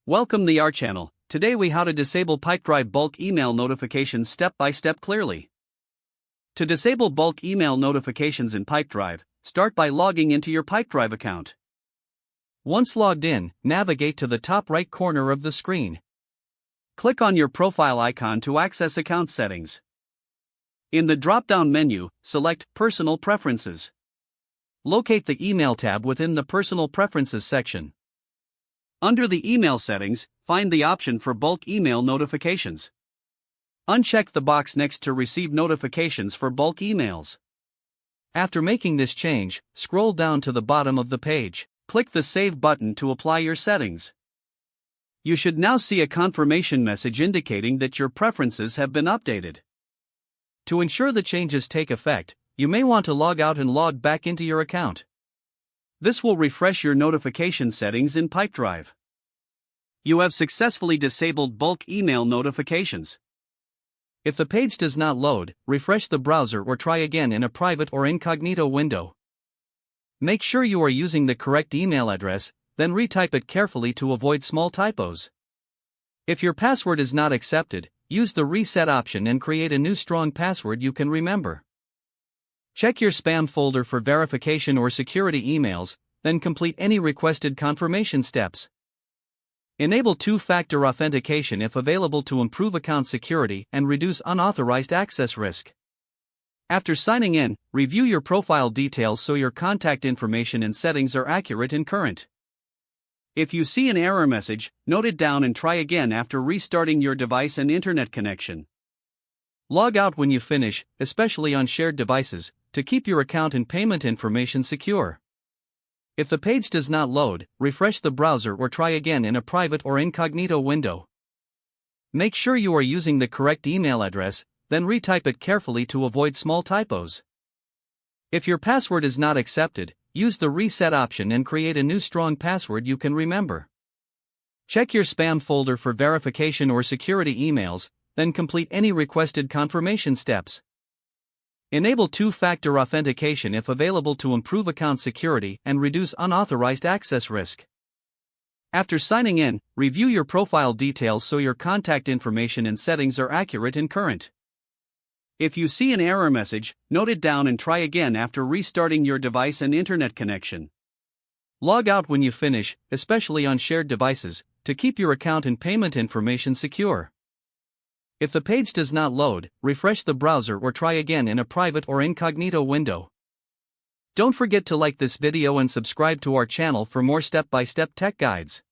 Welcome to our channel. Today we how to disable Pipedrive bulk email notifications step by step clearly. To disable bulk email notifications in Pipedrive, start by logging into your Pipedrive account. Once logged in, navigate to the top right corner of the screen. Click on your profile icon to access account settings. In the drop-down menu, select Personal Preferences. Locate the Email tab within the Personal Preferences section. Under the email settings, find the option for bulk email notifications. Uncheck the box next to Receive notifications for bulk emails. After making this change, scroll down to the bottom of the page. Click the Save button to apply your settings. You should now see a confirmation message indicating that your preferences have been updated. To ensure the changes take effect, you may want to log out and log back into your account. This will refresh your notification settings in Pipedrive. You have successfully disabled bulk email notifications. If the page does not load, refresh the browser or try again in a private or incognito window. Make sure you are using the correct email address, then retype it carefully to avoid small typos. If your password is not accepted, use the reset option and create a new strong password you can remember. Check your spam folder for verification or security emails, then complete any requested confirmation steps. Enable two-factor authentication if available to improve account security and reduce unauthorized access risk. After signing in, review your profile details so your contact information and settings are accurate and current. If you see an error message, note it down and try again after restarting your device and internet connection. Log out when you finish, especially on shared devices, to keep your account and payment information secure. If the page does not load, refresh the browser or try again in a private or incognito window. Make sure you are using the correct email address, then retype it carefully to avoid small typos. If your password is not accepted, use the reset option and create a new strong password you can remember. Check your spam folder for verification or security emails, then complete any requested confirmation steps. Enable two-factor authentication if available to improve account security and reduce unauthorized access risk. After signing in, review your profile details so your contact information and settings are accurate and current. If you see an error message, note it down and try again after restarting your device and internet connection. Log out when you finish, especially on shared devices, to keep your account and payment information secure. If the page does not load, refresh the browser or try again in a private or incognito window. Don't forget to like this video and subscribe to our channel for more step-by-step tech guides.